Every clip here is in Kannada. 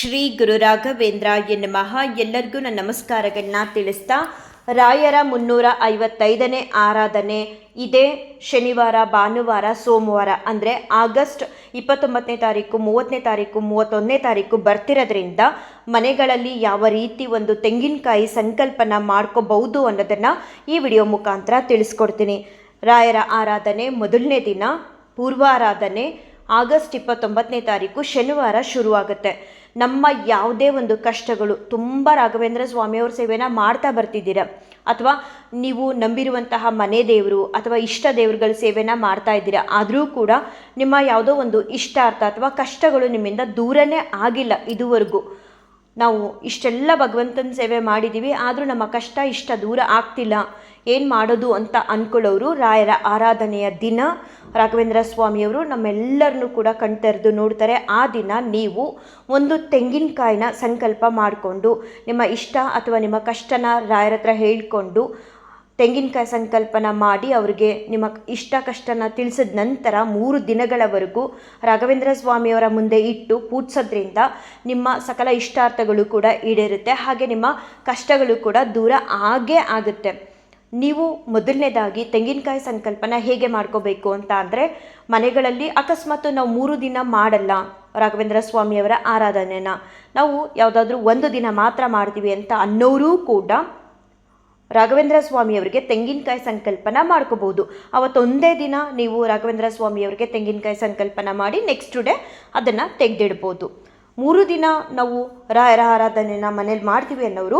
ಶ್ರೀ ಗುರು ರಾಘವೇಂದ್ರಾಯ ನಮಃ. ಎಲ್ಲರಿಗೂ ನನ್ನ ನಮಸ್ಕಾರಗಳನ್ನ ತಿಳಿಸ್ತಾ, ರಾಯರ 355ನೇ ಆರಾಧನೆ ಇದೇ ಶನಿವಾರ, ಭಾನುವಾರ, ಸೋಮವಾರ ಅಂದರೆ ಆಗಸ್ಟ್ 29ನೇ ತಾರೀಕು, 30ನೇ ತಾರೀಕು, 31ನೇ ತಾರೀಕು ಬರ್ತಿರೋದ್ರಿಂದ ಮನೆಗಳಲ್ಲಿ ಯಾವ ರೀತಿ ಒಂದು ತೆಂಗಿನಕಾಯಿ ಸಂಕಲ್ಪನ ಮಾಡ್ಕೋಬಹುದು ಅನ್ನೋದನ್ನು ಈ ವಿಡಿಯೋ ಮುಖಾಂತರ ತಿಳಿಸ್ಕೊಡ್ತೀನಿ. ರಾಯರ ಆರಾಧನೆ ಮೊದಲನೇ ದಿನ ಪೂರ್ವಾರಾಧನೆ ಆಗಸ್ಟ್ 29ನೇ ತಾರೀಕು ಶನಿವಾರ ಶುರುವಾಗುತ್ತೆ. ನಮ್ಮ ಯಾವುದೇ ಒಂದು ಕಷ್ಟಗಳು, ತುಂಬ ರಾಘವೇಂದ್ರ ಸ್ವಾಮಿಯವ್ರ ಸೇವೆನ ಮಾಡ್ತಾ ಬರ್ತಿದ್ದೀರ, ಅಥವಾ ನೀವು ನಂಬಿರುವಂತಹ ಮನೆ ದೇವರು ಅಥವಾ ಇಷ್ಟ ದೇವರುಗಳ ಸೇವೆನ ಮಾಡ್ತಾ ಇದ್ದೀರಾ, ಆದರೂ ಕೂಡ ನಿಮ್ಮ ಯಾವುದೋ ಒಂದು ಇಷ್ಟಾರ್ಥ ಅಥವಾ ಕಷ್ಟಗಳು ನಿಮ್ಮಿಂದ ದೂರನೇ ಆಗಿಲ್ಲ. ಇದುವರೆಗೂ ನಾವು ಇಷ್ಟೆಲ್ಲ ಭಗವಂತನ ಸೇವೆ ಮಾಡಿದ್ದೀವಿ, ಆದರೂ ನಮ್ಮ ಕಷ್ಟ ಇಷ್ಟ ದೂರ ಆಗ್ತಿಲ್ಲ, ಏನು ಮಾಡೋದು ಅಂತ ಅಂದ್ಕೊಳ್ಳೋರು ರಾಯರ ಆರಾಧನೆಯ ದಿನ ರಾಘವೇಂದ್ರ ಸ್ವಾಮಿಯವರು ನಮ್ಮೆಲ್ಲರನ್ನೂ ಕೂಡ ಕಣ್ತೆರೆದು ನೋಡ್ತಾರೆ. ಆ ದಿನ ನೀವು ಒಂದು ತೆಂಗಿನಕಾಯಿನ ಸಂಕಲ್ಪ ಮಾಡಿಕೊಂಡು ನಿಮ್ಮ ಇಷ್ಟ ಅಥವಾ ನಿಮ್ಮ ಕಷ್ಟನ ರಾಯರ ಹತ್ರ ಹೇಳ್ಕೊಂಡು ತೆಂಗಿನಕಾಯಿ ಸಂಕಲ್ಪನ ಮಾಡಿ ಅವ್ರಿಗೆ ನಿಮ್ಮ ಇಷ್ಟ ಕಷ್ಟನ ತಿಳಿಸಿದ ನಂತರ 3 ದಿನಗಳವರೆಗೂ ರಾಘವೇಂದ್ರ ಸ್ವಾಮಿಯವರ ಮುಂದೆ ಇಟ್ಟು ಪೂಜಿಸೋದ್ರಿಂದ ನಿಮ್ಮ ಸಕಲ ಇಷ್ಟಾರ್ಥಗಳು ಕೂಡ ಈಡೇರುತ್ತೆ, ಹಾಗೆ ನಿಮ್ಮ ಕಷ್ಟಗಳು ಕೂಡ ದೂರ ಆಗೇ ಆಗುತ್ತೆ. ನೀವು ಮೊದಲನೇದಾಗಿ ತೆಂಗಿನಕಾಯಿ ಸಂಕಲ್ಪನ ಹೇಗೆ ಮಾಡ್ಕೋಬೇಕು ಅಂತ ಅಂದರೆ, ಮನೆಗಳಲ್ಲಿ ಅಕಸ್ಮಾತ್ ನಾವು 3 ದಿನ ಮಾಡಲ್ಲ ರಾಘವೇಂದ್ರ ಸ್ವಾಮಿಯವರ ಆರಾಧನೆನ, ನಾವು ಯಾವುದಾದ್ರೂ 1 ದಿನ ಮಾತ್ರ ಮಾಡ್ತೀವಿ ಅಂತ ಅನ್ನೋರೂ ಕೂಡ ರಾಘವೇಂದ್ರ ಸ್ವಾಮಿಯವರಿಗೆ ತೆಂಗಿನಕಾಯಿ ಸಂಕಲ್ಪನ ಮಾಡ್ಕೋಬೋದು. ಅವತ್ತೊಂದೇ ದಿನ ನೀವು ರಾಘವೇಂದ್ರ ಸ್ವಾಮಿಯವರಿಗೆ ತೆಂಗಿನಕಾಯಿ ಸಂಕಲ್ಪನ ಮಾಡಿ ನೆಕ್ಸ್ಟ್ ಡೇ ಅದನ್ನು ತೆಗೆದಿಡ್ಬೋದು. 3 ದಿನ ನಾವು ರಾಯರ ಆರಾಧನೆನ ಮನೇಲಿ ಮಾಡ್ತೀವಿ ಅನ್ನೋರು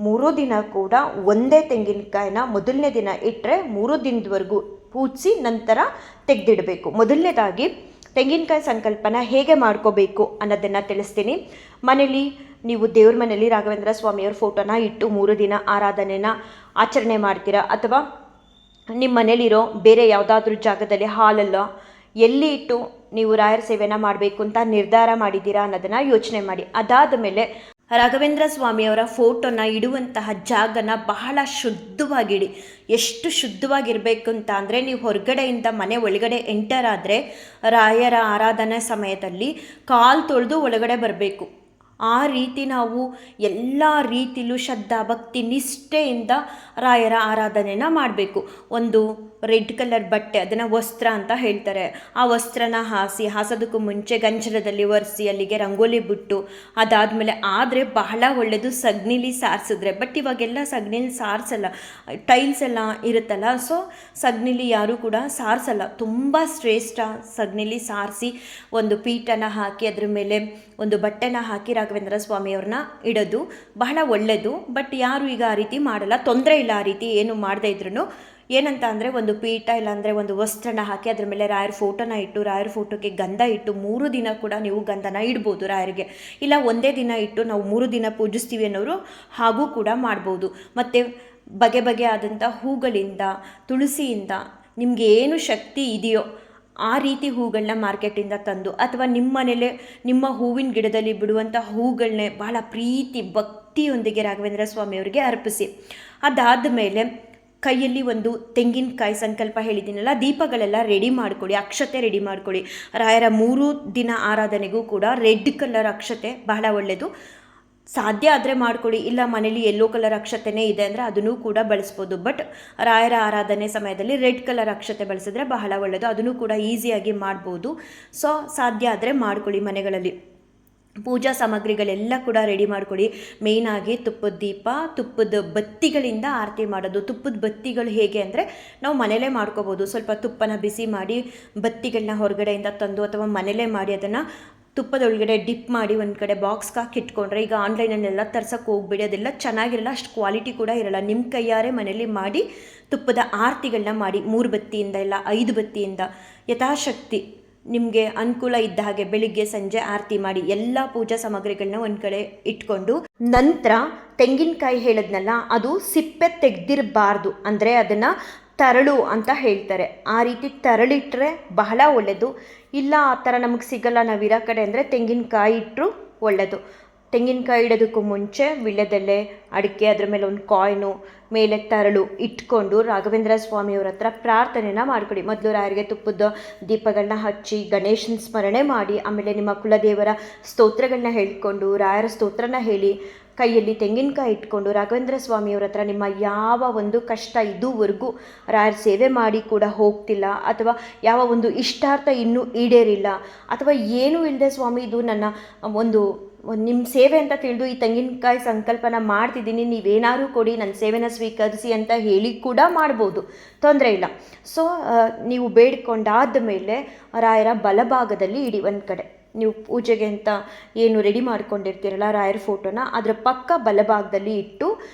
3 ದಿನ ಕೂಡ ಒಂದೇ ತೆಂಗಿನಕಾಯಿನ ಮೊದಲನೇ ದಿನ ಇಟ್ಟರೆ 3 ದಿನದವರೆಗೂ ಪೂಜಿಸಿ ನಂತರ ತೆಗೆದಿಡಬೇಕು. ಮೊದಲನೇದಾಗಿ ತೆಂಗಿನಕಾಯಿ ಸಂಕಲ್ಪನ ಹೇಗೆ ಮಾಡ್ಕೋಬೇಕು ಅನ್ನೋದನ್ನು ತಿಳಿಸ್ತೀನಿ. ಮನೇಲಿ ನೀವು ದೇವ್ರ ಮನೇಲಿ ರಾಘವೇಂದ್ರ ಸ್ವಾಮಿಯವ್ರ ಫೋಟೋನ ಇಟ್ಟು 3 ದಿನ ಆರಾಧನೆನ ಆಚರಣೆ ಮಾಡ್ತೀರಾ, ಅಥವಾ ನಿಮ್ಮ ಮನೇಲಿರೋ ಬೇರೆ ಯಾವುದಾದ್ರೂ ಜಾಗದಲ್ಲಿ ಹಾಲಲ್ಲ ಎಲ್ಲಿ ಇಟ್ಟು ನೀವು ರಾಯರ ಸೇವೆನ ಮಾಡಬೇಕು ಅಂತ ನಿರ್ಧಾರ ಮಾಡಿದ್ದೀರಾ ಅನ್ನೋದನ್ನು ಯೋಚನೆ ಮಾಡಿ. ಅದಾದ ಮೇಲೆ ರಾಘವೇಂದ್ರ ಸ್ವಾಮಿಯವರ ಫೋಟೋನ ಇಡುವಂತಹ ಜಾಗನ ಬಹಳ ಶುದ್ಧವಾಗಿಡಿ. ಎಷ್ಟು ಶುದ್ಧವಾಗಿರಬೇಕು ಅಂತ ಅಂದರೆ, ನೀವು ಹೊರಗಡೆಯಿಂದ ಮನೆ ಒಳಗಡೆ ಎಂಟರ್ ಆದರೆ ರಾಯರ ಆರಾಧನೆ ಸಮಯದಲ್ಲಿ ಕಾಲು ತೊಳೆದು ಒಳಗಡೆ ಬರಬೇಕು. ಆ ರೀತಿ ನಾವು ಎಲ್ಲ ರೀತಿಲೂ ಶ್ರದ್ಧಾ ಭಕ್ತಿ ನಿಷ್ಠೆಯಿಂದ ರಾಯರ ಆರಾಧನೆನ ಮಾಡಬೇಕು. ಒಂದು ರೆಡ್ ಕಲರ್ ಬಟ್ಟೆ, ಅದನ್ನು ವಸ್ತ್ರ ಅಂತ ಹೇಳ್ತಾರೆ, ಆ ವಸ್ತ್ರನ ಹಾಸೋದಕ್ಕೂ ಮುಂಚೆ ಗಂಜಲದಲ್ಲಿ ಒರೆಸಿ ಅಲ್ಲಿಗೆ ರಂಗೋಲಿ ಬಿಟ್ಟು ಅದಾದಮೇಲೆ ಆದರೆ ಬಹಳ ಒಳ್ಳೆಯದು ಸಗಣಿಲಿ ಸಾರಿಸಿದ್ರೆ. ಬಟ್ ಇವಾಗೆಲ್ಲ ಸಗಣಿಲಿ ಸಾರಿಸಲ್ಲ, ಟೈಲ್ಸ್ ಎಲ್ಲ ಇರುತ್ತಲ್ಲ, ಸೊ ಸಗಣಿಲಿ ಯಾರೂ ಕೂಡ ಸಾರಿಸಲ್ಲ. ತುಂಬ ಶ್ರೇಷ್ಠ ಸಗಣಿಲಿ ಸಾರಿಸಿ ಒಂದು ಪೀಠನ ಹಾಕಿ ಅದ್ರ ಮೇಲೆ ಒಂದು ಬಟ್ಟೆನ ಹಾಕಿ ರಾಘವೇಂದ್ರ ಸ್ವಾಮಿಯವ್ರನ್ನ ಇಡೋದು ಬಹಳ ಒಳ್ಳೆಯದು. ಬಟ್ ಯಾರು ಈಗ ಆ ರೀತಿ ಮಾಡಲ್ಲ, ತೊಂದರೆ ಇಲ್ಲ. ಆ ರೀತಿ ಏನು ಮಾಡದೇ ಇದ್ರೂ ಏನಂತ ಅಂದರೆ, ಒಂದು ಪೀಠ ಇಲ್ಲಾಂದರೆ ಒಂದು ವಸ್ತ್ರನ ಹಾಕಿ ಅದ್ರ ಮೇಲೆ ರಾಯರ ಫೋಟೋನ ಇಟ್ಟು ರಾಯರ ಫೋಟೋಗೆ ಗಂಧ ಇಟ್ಟು 3 ದಿನ ಕೂಡ ನೀವು ಗಂಧನ ಇಡ್ಬೋದು ರಾಯರಿಗೆ. ಇಲ್ಲ ಒಂದೇ ದಿನ ಇಟ್ಟು ನಾವು 3 ದಿನ ಪೂಜಿಸ್ತೀವಿ ಅನ್ನೋರು ಹಾಗೂ ಕೂಡ ಮಾಡ್ಬೋದು. ಮತ್ತು ಬಗೆ ಬಗೆ ಆದಂಥ ಹೂಗಳಿಂದ, ತುಳಸಿಯಿಂದ ನಿಮಗೆ ಏನು ಶಕ್ತಿ ಇದೆಯೋ ಆ ರೀತಿ ಹೂಗಳನ್ನ ಮಾರ್ಕೆಟಿಂದ ತಂದು, ಅಥವಾ ನಿಮ್ಮ ಮನೇಲೆ ನಿಮ್ಮ ಹೂವಿನ ಗಿಡದಲ್ಲಿ ಬಿಡುವಂಥ ಹೂಗಳನ್ನೇ ಬಹಳ ಪ್ರೀತಿ ಭಕ್ತಿಯೊಂದಿಗೆ ರಾಘವೇಂದ್ರ ಸ್ವಾಮಿಯವರಿಗೆ ಅರ್ಪಿಸಿ. ಅದಾದ ಮೇಲೆ ಕೈಯಲ್ಲಿ ಒಂದು ತೆಂಗಿನಕಾಯಿ ಸಂಕಲ್ಪ ಹೇಳಿದ್ದೀನಲ್ಲ, ದೀಪಗಳೆಲ್ಲ ರೆಡಿ ಮಾಡ್ಕೊಳ್ಳಿ, ಅಕ್ಷತೆ ರೆಡಿ ಮಾಡ್ಕೊಳ್ಳಿ. ರಾಯರ 3 ದಿನ ಆರಾಧನೆಗೂ ಕೂಡ ರೆಡ್ ಕಲರ್ ಅಕ್ಷತೆ ಬಹಳ ಒಳ್ಳೆಯದು. ಸಾಧ್ಯ ಆದರೆ ಮಾಡ್ಕೊಳ್ಳಿ, ಇಲ್ಲ ಮನೇಲಿ ಯೆಲ್ಲೋ ಕಲರ್ ಅಕ್ಷತೆನೇ ಇದೆ ಅಂದರೆ ಅದನ್ನು ಕೂಡ ಬಳಸ್ಬೋದು. ಬಟ್ ರಾಯರ ಆರಾಧನೆ ಸಮಯದಲ್ಲಿ ರೆಡ್ ಕಲರ್ ಅಕ್ಷತೆ ಬಳಸಿದ್ರೆ ಬಹಳ ಒಳ್ಳೆಯದು, ಅದನ್ನು ಕೂಡ ಈಸಿಯಾಗಿ ಮಾಡ್ಬೋದು. ಸೊ ಸಾಧ್ಯ ಆದರೆ ಮಾಡ್ಕೊಳ್ಳಿ. ಮನೆಗಳಲ್ಲಿ ಪೂಜಾ ಸಾಮಗ್ರಿಗಳೆಲ್ಲ ಕೂಡ ರೆಡಿ ಮಾಡ್ಕೊಳ್ಳಿ. ಮೇಯ್ನಾಗಿ ತುಪ್ಪದ ದೀಪ, ತುಪ್ಪದ ಬತ್ತಿಗಳಿಂದ ಆರತಿ ಮಾಡೋದು. ತುಪ್ಪದ ಬತ್ತಿಗಳು ಹೇಗೆ ಅಂದರೆ, ನಾವು ಮನೇಲೇ ಮಾಡ್ಕೋಬೋದು. ಸ್ವಲ್ಪ ತುಪ್ಪನ ಬಿಸಿ ಮಾಡಿ ಬತ್ತಿಗಳನ್ನ ಹೊರಗಡೆಯಿಂದ ತಂದು ಅಥವಾ ಮನೇಲೇ ಮಾಡಿ ಅದನ್ನು ತುಪ್ಪದೊಳಗಡೆ ಡಿಪ್ ಮಾಡಿ ಒಂದು ಕಡೆ ಬಾಕ್ಸ್ಗೆ ಹಾಕಿ ಇಟ್ಕೊಂಡ್ರೆ, ಈಗ ಆನ್ಲೈನಲ್ಲೆಲ್ಲ ತರ್ಸೋಕ್ಕೆ ಹೋಗ್ಬೇಡಿ, ಅದೆಲ್ಲ ಚೆನ್ನಾಗಿರಲ್ಲ, ಅಷ್ಟು ಕ್ವಾಲಿಟಿ ಕೂಡ ಇರಲ್ಲ. ನಿಮ್ಮ ಕೈಯಾರೆ ಮನೇಲಿ ಮಾಡಿ ತುಪ್ಪದ ಆರತಿಗಳನ್ನ ಮಾಡಿ, 3 ಬತ್ತಿಯಿಂದ ಇಲ್ಲ 5 ಬತ್ತಿಯಿಂದ ಯಥಾಶಕ್ತಿ ನಿಮಗೆ ಅನುಕೂಲ ಇದ್ದ ಹಾಗೆ ಬೆಳಿಗ್ಗೆ ಸಂಜೆ ಆರತಿ ಮಾಡಿ ಎಲ್ಲ ಪೂಜಾ ಸಾಮಗ್ರಿಗಳನ್ನ ಒಂದು ಕಡೆ ಇಟ್ಕೊಂಡು, ನಂತರ ತೆಂಗಿನಕಾಯಿ ಹೇಳಿದ್ನಲ್ಲ, ಅದು ಸಿಪ್ಪೆ ತೆಗೆದಿರಬಾರ್ದು, ಅಂದರೆ ಅದನ್ನು ತರಳು ಅಂತ ಹೇಳ್ತಾರೆ. ಆ ರೀತಿ ತರಳಿಟ್ರೆ ಬಹಳ ಒಳ್ಳೆಯದು. ಇಲ್ಲ ಆ ಥರ ನಮಗೆ ಸಿಗಲ್ಲ ನಾವಿರೋ ಕಡೆ ಅಂದರೆ ತೆಂಗಿನಕಾಯಿ ಇಟ್ಟರು ಒಳ್ಳೆಯದು. ತೆಂಗಿನಕಾಯಿ ಇಡೋದಕ್ಕೂ ಮುಂಚೆ ವೀಳ್ಯದೆಲೆ, ಅಡಿಕೆ, ಅದರ ಮೇಲೆ ಒಂದು ಕಾಯಿನು, ಮೇಲೆ ತರಳು ಇಟ್ಕೊಂಡು ರಾಘವೇಂದ್ರ ಸ್ವಾಮಿಯವ್ರ ಹತ್ರ ಪ್ರಾರ್ಥನೆನ ಮಾಡಿಕೊಡಿ. ಮೊದಲು ರಾಯರಿಗೆ ತುಪ್ಪದ ದೀಪಗಳನ್ನ ಹಚ್ಚಿ ಗಣೇಶನ ಸ್ಮರಣೆ ಮಾಡಿ, ಆಮೇಲೆ ನಿಮ್ಮ ಕುಲದೇವರ ಸ್ತೋತ್ರಗಳನ್ನ ಹೇಳ್ಕೊಂಡು ರಾಯರ ಸ್ತೋತ್ರನ ಹೇಳಿ, ಕೈಯಲ್ಲಿ ತೆಂಗಿನಕಾಯಿ ಇಟ್ಕೊಂಡು ರಾಘವೇಂದ್ರ ಸ್ವಾಮಿಯವ್ರ ಹತ್ರ ನಿಮ್ಮ ಯಾವ ಒಂದು ಕಷ್ಟ ಇದುವರೆಗೂ ರಾಯರ ಸೇವೆ ಮಾಡಿ ಕೂಡ ಹೋಗ್ತಿಲ್ಲ, ಅಥವಾ ಯಾವ ಒಂದು ಇಷ್ಟಾರ್ಥ ಇನ್ನೂ ಈಡೇರಿಲ್ಲ, ಅಥವಾ ಏನೂ ಇಲ್ಲದೆ ಸ್ವಾಮಿ ಇದು ನನ್ನ ಒಂದು ನಿಮ್ಮ ಸೇವೆ ಅಂತ ತಿಳಿದು ಈ ತೆಂಗಿನಕಾಯಿ ಸಂಕಲ್ಪನ ಮಾಡ್ತಿದ್ದೀನಿ, ನೀವೇನಾದರೂ ಕೊಡಿ, ನನ್ನ ಸೇವೆನ ಸ್ವೀಕರಿಸಿ ಅಂತ ಹೇಳಿ ಕೂಡ ಮಾಡ್ಬೋದು, ತೊಂದರೆ ಇಲ್ಲ. ಸೊ ನೀವು ಬೇಡ್ಕೊಂಡಾದ ಮೇಲೆ ರಾಯರ ಬಲಭಾಗದಲ್ಲಿ ಇಡಿ. ಒಂದು ಕಡೆ ನೀವು ಪೂಜೆಗೆ ಅಂತ ಏನು ರೆಡಿ ಮಾಡ್ಕೊಂಡಿರ್ತೀರಲ್ಲ ರಾಯರ ಫೋಟೋನ, ಅದರ ಪಕ್ಕ ಬಲಭಾಗದಲ್ಲಿ ಇಟ್ಟು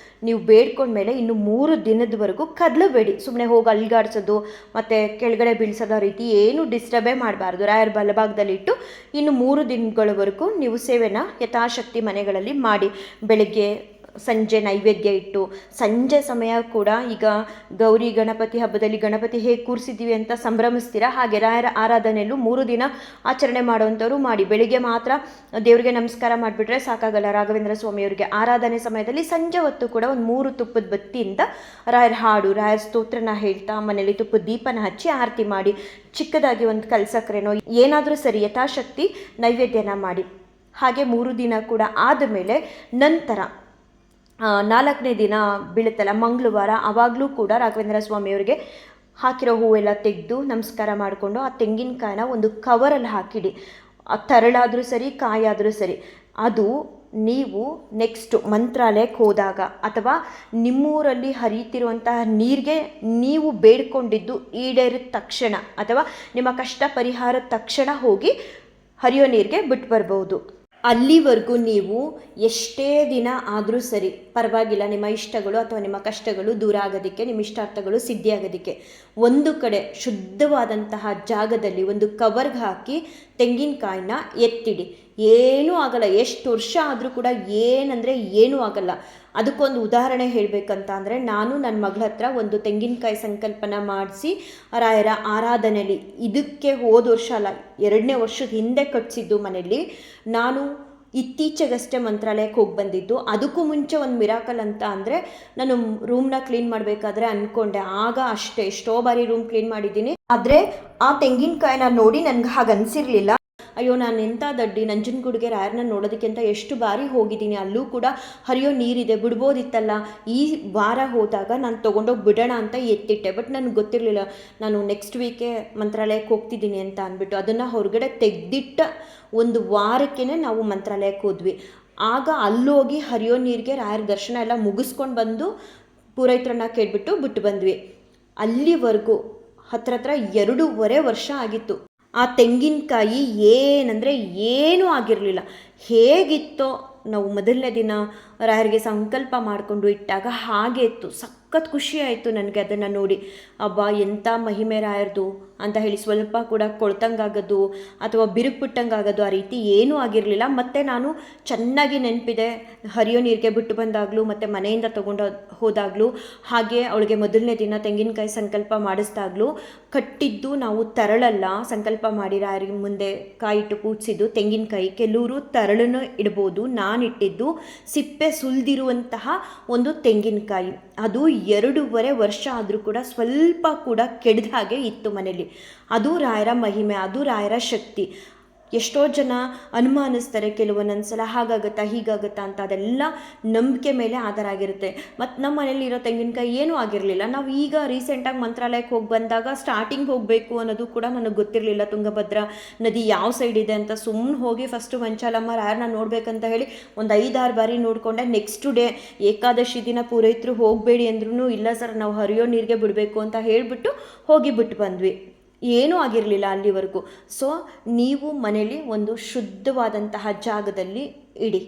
ನೀವು ಬೇಡ್ಕೊಂಡ್ಮೇಲೆ ಇನ್ನು 3 ದಿನದವರೆಗೂ ಕದಲಬೇಡಿ. ಸುಮ್ಮನೆ ಹೋಗಿ ಅಲ್ಗಾಡ್ಸೋದು ಮತ್ತು ಕೆಳಗಡೆ ಬೀಳ್ಸೋದು ರೀತಿ ಏನು ಡಿಸ್ಟರ್ಬೇ ಮಾಡಬಾರ್ದು. ರಾಯರ ಬಲಭಾಗದಲ್ಲಿ ಇಟ್ಟು ಇನ್ನು 3 ದಿನಗಳವರೆಗೂ ನೀವು ಸೇವೆನ ಯಥಾಶಕ್ತಿ ಮನೆಗಳಲ್ಲಿ ಮಾಡಿ. ಬೆಳಗ್ಗೆ ಸಂಜೆ ನೈವೇದ್ಯ ಇಟ್ಟು, ಸಂಜೆ ಸಮಯ ಕೂಡ ಈಗ ಗೌರಿ ಗಣಪತಿ ಹಬ್ಬದಲ್ಲಿ ಗಣಪತಿ ಹೇಗೆ ಕೂರಿಸಿದ್ದೀವಿ ಅಂತ ಸಂಭ್ರಮಿಸ್ತೀರಾ, ಹಾಗೆ ರಾಯರ ಆರಾಧನೆಯಲ್ಲೂ 3 ದಿನ ಆಚರಣೆ ಮಾಡುವಂಥವ್ರು ಮಾಡಿ. ಬೆಳಿಗ್ಗೆ ಮಾತ್ರ ದೇವರಿಗೆ ನಮಸ್ಕಾರ ಮಾಡಿಬಿಟ್ರೆ ಸಾಕಾಗಲ್ಲ. ರಾಘವೇಂದ್ರ ಸ್ವಾಮಿಯವರಿಗೆ ಆರಾಧನೆ ಸಮಯದಲ್ಲಿ ಸಂಜೆ ಹೊತ್ತು ಕೂಡ ಒಂದು 3 ತುಪ್ಪದ ಬತ್ತಿಯಿಂದ ರಾಯರ ಹಾಡು, ರಾಯರ ಸ್ತೋತ್ರನ ಹೇಳ್ತಾ ಮನೇಲಿ ತುಪ್ಪದ ದೀಪನ ಹಚ್ಚಿ ಆರತಿ ಮಾಡಿ, ಚಿಕ್ಕದಾಗಿ ಒಂದು ಕಲ್ಸಕ್ರೆನೋ ಏನಾದರೂ ಸರಿ ಯಥಾಶಕ್ತಿ ನೈವೇದ್ಯನ ಮಾಡಿ. ಹಾಗೆ 3 ದಿನ ಕೂಡ ಆದಮೇಲೆ ನಂತರ 4ನೇ ದಿನ ಬೀಳುತ್ತಲ್ಲ ಮಂಗಳವಾರ, ಆವಾಗಲೂ ಕೂಡ ರಾಘವೇಂದ್ರ ಸ್ವಾಮಿಯವರಿಗೆ ಹಾಕಿರೋ ಹೂವೆಲ್ಲ ತೆಗೆದು ನಮಸ್ಕಾರ ಮಾಡಿಕೊಂಡು ಆ ತೆಂಗಿನಕಾಯಿನ ಒಂದು ಕವರಲ್ಲಿ ಹಾಕಿಡಿ. ತರಳಾದರೂ ಸರಿ, ಕಾಯಾದರೂ ಸರಿ. ಅದು ನೀವು ನೆಕ್ಸ್ಟ್ ಮಂತ್ರಾಲಯಕ್ಕೆ ಹೋದಾಗ ಅಥವಾ ನಿಮ್ಮೂರಲ್ಲಿ ಹರಿಯುತ್ತಿರುವಂತಹ ನೀರಿಗೆ ನೀವು ಬೇಡ್ಕೊಂಡಿದ್ದು ಈಡೇರಿದ ತಕ್ಷಣ ಅಥವಾ ನಿಮ್ಮ ಕಷ್ಟ ಪರಿಹಾರದ ತಕ್ಷಣ ಹೋಗಿ ಹರಿಯೋ ನೀರಿಗೆ ಬಿಟ್ಟು ಬರ್ಬೋದು. ಅಲ್ಲಿವರೆಗೂ ನೀವು ಎಷ್ಟೇ ದಿನ ಆದರೂ ಸರಿ ಪರವಾಗಿಲ್ಲ, ನಿಮ್ಮ ಇಷ್ಟಗಳು ಅಥವಾ ನಿಮ್ಮ ಕಷ್ಟಗಳು ದೂರ ಆಗೋದಕ್ಕೆ, ನಿಮ್ಮ ಇಷ್ಟಾರ್ಥಗಳು ಸಿದ್ಧಿಯಾಗೋದಕ್ಕೆ ಒಂದು ಕಡೆ ಶುದ್ಧವಾದಂತಹ ಜಾಗದಲ್ಲಿ ಒಂದು ಕವರ್ಗೆ ಹಾಕಿ ತೆಂಗಿನಕಾಯಿನ ಎತ್ತಿಡಿ. ಏನೂ ಆಗಲ್ಲ. ಎಷ್ಟು ವರ್ಷ ಆದರೂ ಕೂಡ ಏನಂದರೆ ಏನೂ ಆಗಲ್ಲ. ಅದಕ್ಕೊಂದು ಉದಾಹರಣೆ ಹೇಳಬೇಕಂತ ಅಂದರೆ, ನಾನು ನನ್ನ ಮಗಳ ಹತ್ರ ಒಂದು ತೆಂಗಿನಕಾಯಿ ಸಂಕಲ್ಪನ ಮಾಡಿಸಿ ರಾಯರ ಆರಾಧನೆಯಲ್ಲಿ, ಇದಕ್ಕೆ ಹೋದ ವರ್ಷ ಅಲ್ಲ 2ನೇ ವರ್ಷದ ಹಿಂದೆ ಕಟ್ಟಿಸಿದ್ದು ಮನೆಯಲ್ಲಿ. ನಾನು ಇತ್ತೀಚೆಗಷ್ಟೇ ಮಂತ್ರಾಲಯಕ್ಕೆ ಹೋಗಿ ಬಂದಿದ್ದು. ಅದಕ್ಕೂ ಮುಂಚೆ ಒಂದು ಮಿರಾಕಲ್ ಅಂತ ಅಂದರೆ, ನಾನು ರೂಮ್ನ ಕ್ಲೀನ್ ಮಾಡಬೇಕಾದ್ರೆ ಅಂದ್ಕೊಂಡೆ, ಆಗ ಅಷ್ಟೇ ಎಷ್ಟೋ ಬಾರಿ ರೂಮ್ ಕ್ಲೀನ್ ಮಾಡಿದ್ದೀನಿ, ಆದರೆ ಆ ತೆಂಗಿನಕಾಯಿನ ನೋಡಿ ನನಗೆ ಹಾಗೆ ಅನಿಸಿರಲಿಲ್ಲ. ಅಯ್ಯೋ ನಾನು ಎಂಥ ದಡ್ಡಿ, ನಂಜನಗೂಡಿಗೆ ರಾಯರನ್ನ ನೋಡೋದಕ್ಕೆ ಅಂತ ಎಷ್ಟು ಬಾರಿ ಹೋಗಿದ್ದೀನಿ, ಅಲ್ಲೂ ಕೂಡ ಹರಿಯೋ ನೀರಿದೆ, ಬಿಡ್ಬೋದಿತ್ತಲ್ಲ. ಈ ವಾರ ಹೋದಾಗ ನಾನು ತೊಗೊಂಡೋಗಿ ಬಿಡೋಣ ಅಂತ ಎತ್ತಿಟ್ಟೆ. ಬಟ್ ನನಗೆ ಗೊತ್ತಿರಲಿಲ್ಲ ನಾನು ನೆಕ್ಸ್ಟ್ ವೀಕೆ ಮಂತ್ರಾಲಯಕ್ಕೆ ಹೋಗ್ತಿದ್ದೀನಿ ಅಂತ ಅಂದ್ಬಿಟ್ಟು. ಅದನ್ನು ಹೊರಗಡೆ ತೆಗೆದಿಟ್ಟ ಒಂದು ವಾರಕ್ಕೇ ನಾವು ಮಂತ್ರಾಲಯಕ್ಕೆ ಹೋದ್ವಿ. ಆಗ ಅಲ್ಲೋಗಿ ಹರಿಯೋ ನೀರಿಗೆ ರಾಯರ ದರ್ಶನ ಎಲ್ಲ ಮುಗಿಸ್ಕೊಂಡು ಬಂದು ಪೂರೈತ್ರನ್ನ ಕೇಳಿಬಿಟ್ಟು ಬಿಟ್ಟು ಬಂದ್ವಿ. ಅಲ್ಲಿವರೆಗೂ ಹತ್ರ 2.5 ವರ್ಷ ಆಗಿತ್ತು. ಆ ತೆಂಗಿನಕಾಯಿ ಏನಂದರೆ ಏನೂ ಆಗಿರಲಿಲ್ಲ. ಹೇಗಿತ್ತೋ ನಾವು ಮೊದಲನೇ ದಿನ ರಾಯರಿಗೆ ಸಂಕಲ್ಪ ಮಾಡಿಕೊಂಡು ಇಟ್ಟಾಗ ಹಾಗೆ ಇತ್ತು. ಸಖತ್ ಖುಷಿ ಆಯಿತು ನನಗೆ ಅದನ್ನು ನೋಡಿ. ಅಬ್ಬಾ ಎಂಥ ಮಹಿಮೆ ರಾಯರ್ದು ಅಂತ ಹೇಳಿ. ಸ್ವಲ್ಪ ಕೂಡ ಕೊಳ್ತಂಗಾಗೋದು ಅಥವಾ ಬಿರುಕುಬಿಟ್ಟಂಗಾಗೋದು ಆ ರೀತಿ ಏನೂ ಆಗಿರಲಿಲ್ಲ. ಮತ್ತು ನಾನು ಚೆನ್ನಾಗಿ ನೆನಪಿದೆ, ಹರಿಯೋ ನೀರಿಗೆ ಬಿಟ್ಟು ಬಂದಾಗಲೂ ಮತ್ತು ಮನೆಯಿಂದ ತೊಗೊಂಡು ಹೋದಾಗಲೂ, ಹಾಗೆ ಅವಳಿಗೆ ಮೊದಲನೇ ದಿನ ತೆಂಗಿನಕಾಯಿ ಸಂಕಲ್ಪ ಮಾಡಿಸಿದಾಗಲೂ ಕಟ್ಟಿದ್ದು ನಾವು ತರಳಲ್ಲ ಸಂಕಲ್ಪ ಮಾಡಿ ರಾಯರಿಗೆ ಮುಂದೆ ಕಾಯಿಟ್ಟು ಪೂಜಿಸಿದ್ದು ತೆಂಗಿನಕಾಯಿ. ಕೆಲವರು ತರಳನ್ನು ಇಡ್ಬೋದು, ನಾನಿಟ್ಟಿದ್ದು ಸಿಪ್ಪೆ ಸುಲಿದಿರುವಂತಹ ಒಂದು ತೆಂಗಿನಕಾಯಿ. ಅದು 2.5 ವರ್ಷ ಆದರೂ ಕೂಡ ಸ್ವಲ್ಪ ಕೂಡ ಕೆಡ್ದ ಹಾಗೆ ಇತ್ತು ಮನೇಲಿ. ಅದು ರಾಯರ ಮಹಿಮೆ, ಅದು ರಾಯರ ಶಕ್ತಿ. ಎಷ್ಟೋ ಜನ ಅನುಮಾನಿಸ್ತಾರೆ ಕೆಲವೊಂದೊಂದು ಸಲ, ಹಾಗಾಗುತ್ತಾ ಹೀಗಾಗುತ್ತಾ ಅಂತ. ಅದೆಲ್ಲ ನಂಬಿಕೆ ಮೇಲೆ ಆಧಾರ ಆಗಿರುತ್ತೆ. ಮತ್ತು ನಮ್ಮ ಮನೇಲಿ ಇರೋ ತೆಂಗಿನಕಾಯಿ ಏನೂ ಆಗಿರಲಿಲ್ಲ. ನಾವು ಈಗ ರೀಸೆಂಟಾಗಿ ಮಂತ್ರಾಲಯಕ್ಕೆ ಹೋಗಿ ಬಂದಾಗ ಸ್ಟಾರ್ಟಿಂಗ್ ಹೋಗಬೇಕು ಅನ್ನೋದು ಕೂಡ ನನಗೆ ಗೊತ್ತಿರಲಿಲ್ಲ. ತುಂಗಭದ್ರಾ ನದಿ ಯಾವ ಸೈಡ್ ಇದೆ ಅಂತ ಸುಮ್ಮನೆ ಹೋಗಿ ಫಸ್ಟು ಮಂಚಾಲಮ್ಮ ರಾಯರನ್ನ ನೋಡಬೇಕಂತ ಹೇಳಿ ಒಂದು 5-6 ಬಾರಿ ನೋಡಿಕೊಂಡೆ. ನೆಕ್ಸ್ಟ್ ಡೇ ಏಕಾದಶಿ ದಿನ ಪೂರೈತರು ಹೋಗಬೇಡಿ ಅಂದ್ರೂ, ಇಲ್ಲ ಸರ್ ನಾವು ಹರಿಯೋ ನೀರಿಗೆ ಬಿಡಬೇಕು ಅಂತ ಹೇಳಿಬಿಟ್ಟು ಹೋಗಿ ಬಿಟ್ಟು ಬಂದ್ವಿ. ಏನೂ ಆಗಿರಲಿಲ್ಲ ಅಲ್ಲಿವರೆಗೂ. ಸೊ ನೀವು ಮನೇಲಿ ಒಂದು ಶುದ್ಧವಾದಂತಹ ಜಾಗದಲ್ಲಿ ಇಡಿ.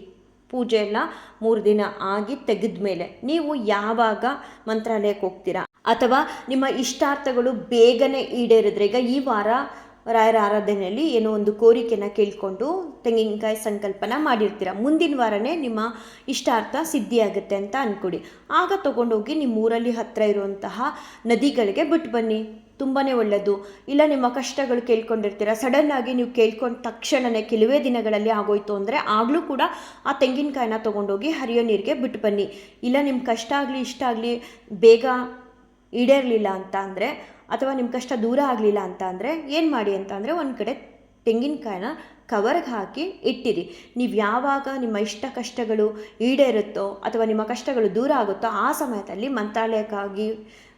ಪೂಜೆ ಎಲ್ಲ 3 ದಿನ ಆಗಿ ತೆಗೆದ ಮೇಲೆ ನೀವು ಯಾವಾಗ ಮಂತ್ರಾಲಯಕ್ಕೆ ಹೋಗ್ತೀರಾ ಅಥವಾ ನಿಮ್ಮ ಇಷ್ಟಾರ್ಥಗಳು ಬೇಗನೆ ಈಡೇರಿದ್ರೆ, ಈಗ ಈ ವಾರ ರಾಯರ ಆರಾಧನೆಯಲ್ಲಿ ಏನೋ ಒಂದು ಕೋರಿಕೆನ ಕೇಳಿಕೊಂಡು ತೆಂಗಿನಕಾಯಿ ಸಂಕಲ್ಪನ ಮಾಡಿರ್ತೀರ. ಮುಂದಿನ ವಾರನೇ ನಿಮ್ಮ ಇಷ್ಟಾರ್ಥ ಸಿದ್ಧಿಯಾಗುತ್ತೆ ಅಂತ ಅಂದ್ಕೊಡಿ. ಆಗ ತೊಗೊಂಡೋಗಿ ನಿಮ್ಮ ಊರಲ್ಲಿ ಹತ್ತಿರ ಇರುವಂತಹ ನದಿಗಳಿಗೆ ಬಿಟ್ಟು ಬನ್ನಿ, ತುಂಬಾ ಒಳ್ಳೆಯದು. ಇಲ್ಲ ನಿಮ್ಮ ಕಷ್ಟಗಳು ಕೇಳ್ಕೊಂಡಿರ್ತೀರ, ಸಡನ್ನಾಗಿ ನೀವು ಕೇಳ್ಕೊಂಡ ತಕ್ಷಣವೇ ಕೆಲವೇ ದಿನಗಳಲ್ಲಿ ಆಗೋಯ್ತು ಅಂದರೆ ಆಗಲೂ ಕೂಡ ಆ ತೆಂಗಿನಕಾಯಿನ ತೊಗೊಂಡೋಗಿ ಹರಿಯೋ ನೀರಿಗೆ ಬಿಟ್ಟು ಬನ್ನಿ. ಇಲ್ಲ ನಿಮ್ಮ ಕಷ್ಟ ಆಗಲಿ ಇಷ್ಟ ಆಗಲಿ ಬೇಗ ಈಡೇರಲಿಲ್ಲ ಅಂತ ಅಂದರೆ, ಅಥವಾ ನಿಮ್ಮ ಕಷ್ಟ ದೂರ ಆಗಲಿಲ್ಲ ಅಂತ ಅಂದರೆ ಏನು ಮಾಡಿ ಅಂತ ಅಂದರೆ, ಒಂದು ಕಡೆ ತೆಂಗಿನಕಾಯಿನ ಕವರ್ಗೆ ಹಾಕಿ ಇಟ್ಟಿರಿ. ನೀವು ಯಾವಾಗ ನಿಮ್ಮ ಇಷ್ಟ ಕಷ್ಟಗಳು ಈಡೇರುತ್ತೋ ಅಥವಾ ನಿಮ್ಮ ಕಷ್ಟಗಳು ದೂರ ಆಗುತ್ತೋ ಆ ಸಮಯದಲ್ಲಿ ಮಂತ್ರಾಲಯಕ್ಕಾಗಿ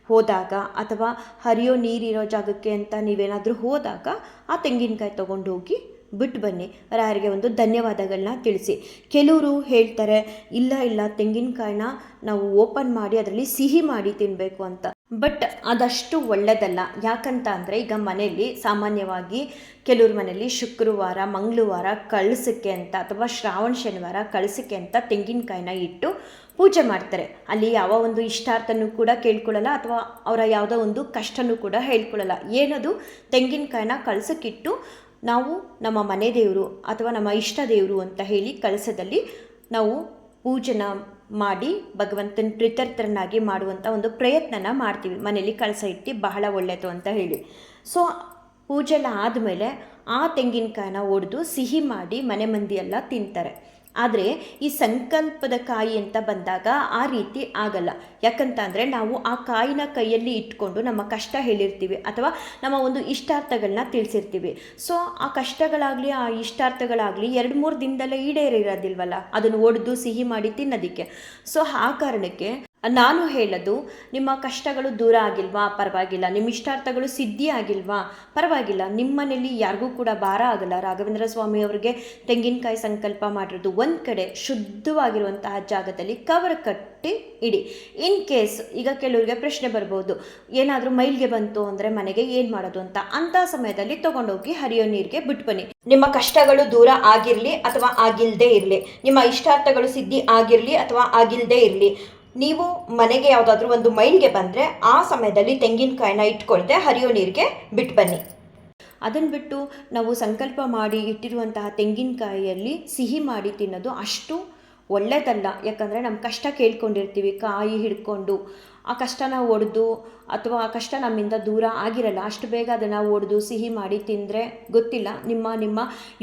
ಹೋದಾಗ ಅಥವಾ ಹರಿಯೋ ನೀರಿರೋ ಜಾಗಕ್ಕೆ ಅಂತ ನೀವೇನಾದರೂ ಹೋದಾಗ ಆ ತೆಂಗಿನಕಾಯಿ ತೊಗೊಂಡೋಗಿ ಬಿಟ್ಟು ಬನ್ನಿ. ರಾಯರಿಗೆ ಒಂದು ಧನ್ಯವಾದಗಳನ್ನ ತಿಳಿಸಿ. ಕೆಲವರು ಹೇಳ್ತಾರೆ ಇಲ್ಲ ತೆಂಗಿನಕಾಯಿನ ನಾವು ಓಪನ್ ಮಾಡಿ ಅದರಲ್ಲಿ ಸಿಹಿ ಮಾಡಿ ತಿನ್ನಬೇಕು ಅಂತ. ಬಟ್ ಅದಷ್ಟು ಒಳ್ಳೆಯದಲ್ಲ. ಯಾಕಂತ ಅಂದರೆ ಈಗ ಮನೆಯಲ್ಲಿ ಸಾಮಾನ್ಯವಾಗಿ ಕೆಲವ್ರ ಮನೆಯಲ್ಲಿ ಶುಕ್ರವಾರ ಮಂಗಳವಾರ ಕಳಸಕ್ಕೆ ಅಂತ ಅಥವಾ ಶ್ರಾವಣ ಶನಿವಾರ ಕಳಸಕ್ಕೆ ಅಂತ ತೆಂಗಿನಕಾಯಿನ ಇಟ್ಟು ಪೂಜೆ ಮಾಡ್ತಾರೆ. ಅಲ್ಲಿ ಯಾವ ಒಂದು ಇಷ್ಟಾರ್ಥನೂ ಕೂಡ ಕೇಳ್ಕೊಳ್ಳಲ್ಲ ಅಥವಾ ಅವರ ಯಾವುದೋ ಒಂದು ಕಷ್ಟನೂ ಕೂಡ ಹೇಳ್ಕೊಳ್ಳಲ್ಲ. ಏನದು ತೆಂಗಿನಕಾಯಿನ ಕಳಸಕ್ಕಿಟ್ಟು ನಾವು ನಮ್ಮ ಮನೆ ದೇವರು ಅಥವಾ ನಮ್ಮ ಇಷ್ಟ ದೇವರು ಅಂತ ಹೇಳಿ ಕಳಸದಲ್ಲಿ ನಾವು ಪೂಜೆನ ಮಾಡಿ ಭಗವಂತನ ಪ್ರೀತ್ಯರ್ಥರನ್ನಾಗಿ ಮಾಡುವಂಥ ಒಂದು ಪ್ರಯತ್ನನ ಮಾಡ್ತೀವಿ. ಮನೇಲಿ ಕಳಸ ಇಟ್ಟು ಬಹಳ ಒಳ್ಳೆಯದು ಅಂತ ಹೇಳಿ. ಸೊ ಪೂಜೆಲ್ಲ ಆದಮೇಲೆ ಆ ತೆಂಗಿನಕಾಯಿನ ಒಡೆದು ಸಿಹಿ ಮಾಡಿ ಮನೆ ಮಂದಿ ಎಲ್ಲ ತಿಂತಾರೆ. ಆದರೆ ಈ ಸಂಕಲ್ಪದ ಕಾಯಿ ಅಂತ ಬಂದಾಗ ಆ ರೀತಿ ಆಗಲ್ಲ. ಯಾಕಂತ ಅಂದರೆ ನಾವು ಆ ಕಾಯಿನ ಕೈಯಲ್ಲಿ ಇಟ್ಕೊಂಡು ನಮ್ಮ ಕಷ್ಟ ಹೇಳಿರ್ತೀವಿ ಅಥವಾ ನಮ್ಮ ಒಂದು ಇಷ್ಟಾರ್ಥಗಳನ್ನ ತಿಳಿಸಿರ್ತೀವಿ. ಸೊ ಆ ಕಷ್ಟಗಳಾಗಲಿ ಆ ಇಷ್ಟಾರ್ಥಗಳಾಗಲಿ 2-3 ದಿನದಲ್ಲೇ ಈಡೇರಿರೋದಿಲ್ವಲ್ಲ, ಅದನ್ನು ಒಡೆದು ಸಿಹಿ ಮಾಡಿ ತಿನ್ನೋದಕ್ಕೆ. ಸೊ ಆ ಕಾರಣಕ್ಕೆ ನಾನು ಹೇಳೋದು, ನಿಮ್ಮ ಕಷ್ಟಗಳು ದೂರ ಆಗಿಲ್ವಾ ಪರವಾಗಿಲ್ಲ, ನಿಮ್ಮ ಇಷ್ಟಾರ್ಥಗಳು ಸಿದ್ಧಿ ಆಗಿಲ್ವಾ ಪರವಾಗಿಲ್ಲ, ನಿಮ್ಮ ಮನೇಲಿ ಯಾರಿಗೂ ಕೂಡ ಭಾರ ಆಗಲ್ಲ. ರಾಘವೇಂದ್ರ ಸ್ವಾಮಿ ಅವರಿಗೆ ತೆಂಗಿನಕಾಯಿ ಸಂಕಲ್ಪ ಮಾಡಿರೋದು ಒಂದು ಕಡೆ ಶುದ್ಧವಾಗಿರುವಂತಹ ಜಾಗದಲ್ಲಿ ಕವರ್ ಕಟ್ಟಿ ಇಡಿ. ಇನ್ ಕೇಸ್ ಈಗ ಕೆಲವರಿಗೆ ಪ್ರಶ್ನೆ ಬರ್ಬೋದು, ಏನಾದರೂ ಮೈಲ್ಗೆ ಬಂತು ಅಂದರೆ ಮನೆಗೆ ಏನು ಮಾಡೋದು ಅಂತ. ಅಂಥ ಸಮಯದಲ್ಲಿ ತೊಗೊಂಡೋಗಿ ಹರಿಯೋ ನೀರಿಗೆ ಬಿಟ್ಟು ಬನ್ನಿ. ನಿಮ್ಮ ಕಷ್ಟಗಳು ದೂರ ಆಗಿರಲಿ ಅಥವಾ ಆಗಿಲ್ಲದೆ ಇರಲಿ, ನಿಮ್ಮ ಇಷ್ಟಾರ್ಥಗಳು ಸಿದ್ಧಿ ಆಗಿರಲಿ ಅಥವಾ ಆಗಿಲ್ಲದೆ ಇರಲಿ, ನೀವು ಮನೆಗೆ ಯಾವುದಾದ್ರೂ ಒಂದು ಮೈಲ್ಗೆ ಬಂದರೆ ಆ ಸಮಯದಲ್ಲಿ ತೆಂಗಿನಕಾಯಿನ ಇಟ್ಕೊಳ್ದೆ ಹರಿಯೋ ನೀರಿಗೆ ಬಿಟ್ಟು ಬನ್ನಿ. ಅದನ್ನು ಬಿಟ್ಟು ನಾವು ಸಂಕಲ್ಪ ಮಾಡಿ ಇಟ್ಟಿರುವಂತಹ ತೆಂಗಿನಕಾಯಿಯಲ್ಲಿ ಸಿಹಿ ಮಾಡಿ ತಿನ್ನೋದು ಅಷ್ಟು ಒಳ್ಳೆಯದಲ್ಲ. ಯಾಕಂದರೆ ನಮ್ಮ ಕಷ್ಟ ಕೇಳ್ಕೊಂಡಿರ್ತೀವಿ, ಕಾಯಿ ಹಿಡ್ಕೊಂಡು ಆ ಕಷ್ಟನ ಒಡೆದು ಅಥವಾ ಆ ಕಷ್ಟ ನಮ್ಮಿಂದ ದೂರ ಆಗಿರಲ್ಲ. ಅಷ್ಟು ಬೇಗ ಅದನ್ನು ಒಡೆದು ಸಿಹಿ ಮಾಡಿ ತಿಂದರೆ ಗೊತ್ತಿಲ್ಲ, ನಿಮ್ಮ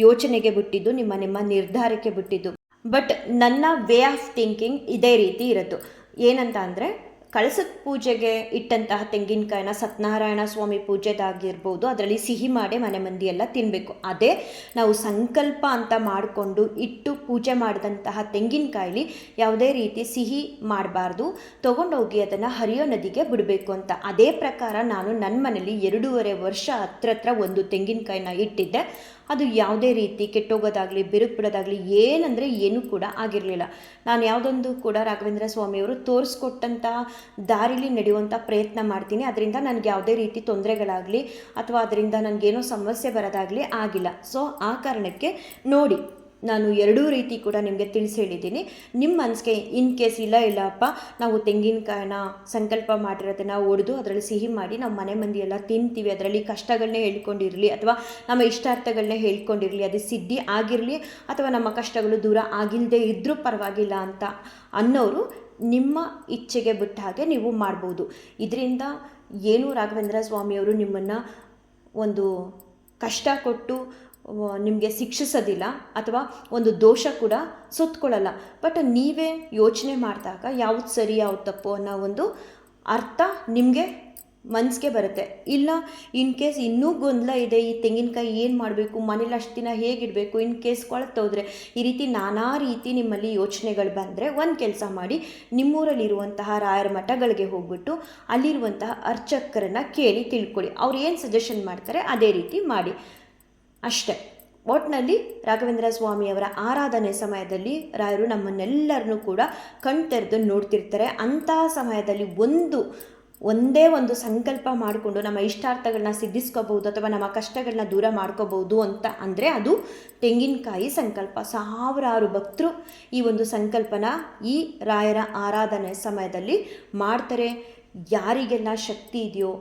ಯೋಚನೆಗೆ ಬಿಟ್ಟಿದ್ದು, ನಿಮ್ಮ ನಿರ್ಧಾರಕ್ಕೆ ಬಿಟ್ಟಿದ್ದು. ಬಟ್ ನನ್ನ ವೇ ಆಫ್ ಥಿಂಕಿಂಗ್ ಇದೇ ರೀತಿ ಇರೋದು. ಏನಂತ ಅಂದರೆ, ಕಳಸದ ಪೂಜೆಗೆ ಇಟ್ಟಂತಹ ತೆಂಗಿನಕಾಯಿನ ಸತ್ಯನಾರಾಯಣ ಸ್ವಾಮಿ ಪೂಜೆದಾಗಿರ್ಬೋದು ಅದರಲ್ಲಿ ಸಿಹಿ ಮಾಡಿ ಮನೆ ಮಂದಿ ಎಲ್ಲ ತಿನ್ನಬೇಕು. ಅದೇ ನಾವು ಸಂಕಲ್ಪ ಅಂತ ಮಾಡಿಕೊಂಡು ಇಟ್ಟು ಪೂಜೆ ಮಾಡಿದಂತಹ ತೆಂಗಿನಕಾಯಿಲಿ ಯಾವುದೇ ರೀತಿ ಸಿಹಿ ಮಾಡಬಾರ್ದು, ತೊಗೊಂಡೋಗಿ ಅದನ್ನು ಹರಿಯೋ ನದಿಗೆ ಬಿಡಬೇಕು ಅಂತ. ಅದೇ ಪ್ರಕಾರ ನಾನು ನನ್ನ ಮನೇಲಿ 2.5 ವರ್ಷ ಹತ್ರ ಒಂದು ತೆಂಗಿನಕಾಯಿನ ಇಟ್ಟಿದ್ದೆ. ಅದು ಯಾವುದೇ ರೀತಿ ಕೆಟ್ಟೋಗೋದಾಗಲಿ ಬಿರುಕು ಬಿಡೋದಾಗಲಿ ಏನಂದರೆ ಏನೂ ಕೂಡ ಆಗಿರಲಿಲ್ಲ. ನಾನು ಯಾವುದೊಂದು ಕೂಡ ರಾಘವೇಂದ್ರ ಸ್ವಾಮಿಯವರು ತೋರಿಸ್ಕೊಟ್ಟಂಥ ದಾರಿಲಿ ನಡೆಯುವಂಥ ಪ್ರಯತ್ನ ಮಾಡ್ತೀನಿ. ಅದರಿಂದ ನನಗೆ ಯಾವುದೇ ರೀತಿ ತೊಂದರೆಗಳಾಗಲಿ ಅಥವಾ ಅದರಿಂದ ನನಗೇನೋ ಸಮಸ್ಯೆ ಬರೋದಾಗಲಿ ಆಗಿಲ್ಲ. ಸೊ ಆ ಕಾರಣಕ್ಕೆ ನೋಡಿ, ನಾನು ಎರಡೂ ರೀತಿ ಕೂಡ ನಿಮಗೆ ತಿಳಿಸಿ ಹೇಳಿದ್ದೀನಿ. ನಿಮ್ಮ ಮನಸ್ಸಿಗೆ ಇನ್ ಕೇಸ್ ಇಲ್ಲಪ್ಪ ನಾವು ತೆಂಗಿನಕಾಯಿನ ಸಂಕಲ್ಪ ಮಾಡಿರೋದನ್ನು ಒಡೆದು ಅದರಲ್ಲಿ ಸಿಹಿ ಮಾಡಿ ನಾವು ಮನೆ ಮಂದಿ ಎಲ್ಲ ತಿಂತೀವಿ, ಅದರಲ್ಲಿ ಕಷ್ಟಗಳನ್ನೇ ಹೇಳ್ಕೊಂಡಿರಲಿ ಅಥವಾ ನಮ್ಮ ಇಷ್ಟಾರ್ಥಗಳನ್ನೇ ಹೇಳ್ಕೊಂಡಿರಲಿ, ಅದು ಸಿದ್ಧಿ ಆಗಿರಲಿ ಅಥವಾ ನಮ್ಮ ಕಷ್ಟಗಳು ದೂರ ಆಗಿಲ್ಲದೆ ಇದ್ದರೂ ಪರವಾಗಿಲ್ಲ ಅಂತ ಅನ್ನೋರು ನಿಮ್ಮ ಇಚ್ಛೆಗೆ ಬಿಟ್ಟ ಹಾಗೆ ನೀವು ಮಾಡ್ಬೋದು. ಇದರಿಂದ ಏನು ರಾಘವೇಂದ್ರ ಸ್ವಾಮಿಯವರು ನಿಮ್ಮನ್ನು ಒಂದು ಕಷ್ಟ ಕೊಟ್ಟು ನಿಮಗೆ ಶಿಕ್ಷಿಸೋದಿಲ್ಲ ಅಥವಾ ಒಂದು ದೋಷ ಕೂಡ ಸುತ್ತಕೊಳ್ಳಲ್ಲ. ಬಟ್ ನೀವೇ ಯೋಚನೆ ಮಾಡಿದಾಗ ಯಾವುದು ಸರಿ ಯಾವುದು ತಪ್ಪು ಅನ್ನೋ ಒಂದು ಅರ್ಥ ನಿಮಗೆ ಮನಸ್ಸಿಗೆ ಬರುತ್ತೆ. ಇಲ್ಲ ಇನ್ ಕೇಸ್ ಇನ್ನೂ ಗೊಂದಲ ಇದೆ, ಈ ತೆಂಗಿನಕಾಯಿ ಏನು ಮಾಡಬೇಕು, ಮನೇಲಿ ಅಷ್ಟು ದಿನ ಹೇಗಿಡಬೇಕು, ಇನ್ ಕೇಸ್ ಕೊಳತೋದ್ರೆ, ಈ ರೀತಿ ನಾನಾ ರೀತಿ ನಿಮ್ಮಲ್ಲಿ ಯೋಚನೆಗಳು ಬಂದರೆ ಒಂದು ಕೆಲಸ ಮಾಡಿ, ನಿಮ್ಮೂರಲ್ಲಿರುವಂತಹ ರಾಯರ ಮಠಗಳಿಗೆ ಹೋಗ್ಬಿಟ್ಟು ಅಲ್ಲಿರುವಂತಹ ಅರ್ಚಕರನ್ನು ಕೇಳಿ ತಿಳ್ಕೊಳ್ಳಿ. ಅವ್ರು ಏನು ಸಜೆಷನ್ ಮಾಡ್ತಾರೆ ಅದೇ ರೀತಿ ಮಾಡಿ ಅಷ್ಟೆ. ಒಟ್ಟಿನಲ್ಲಿ ರಾಘವೇಂದ್ರ ಸ್ವಾಮಿಯವರ ಆರಾಧನೆ ಸಮಯದಲ್ಲಿ ರಾಯರು ನಮ್ಮನ್ನೆಲ್ಲರನ್ನೂ ಕೂಡ ಕಣ್ತೆರೆದು ನೋಡ್ತಿರ್ತಾರೆ. ಅಂತಹ ಸಮಯದಲ್ಲಿ ಒಂದೇ ಒಂದು ಸಂಕಲ್ಪ ಮಾಡಿಕೊಂಡು ನಮ್ಮ ಇಷ್ಟಾರ್ಥಗಳನ್ನ ಸಿದ್ಧಿಸ್ಕೋಬಹುದು ಅಥವಾ ನಮ್ಮ ಕಷ್ಟಗಳನ್ನ ದೂರ ಮಾಡ್ಕೋಬಹುದು ಅಂತ ಅಂದರೆ ಅದು ತೆಂಗಿನಕಾಯಿ ಸಂಕಲ್ಪ. ಸಾವಿರಾರು ಭಕ್ತರು ಈ ಒಂದು ಸಂಕಲ್ಪನ ಈ ರಾಯರ ಆರಾಧನೆ ಸಮಯದಲ್ಲಿ ಮಾಡ್ತಾರೆ. ಯಾರಿಗೆಲ್ಲ ಶಕ್ತಿ ಇದೆಯೋ,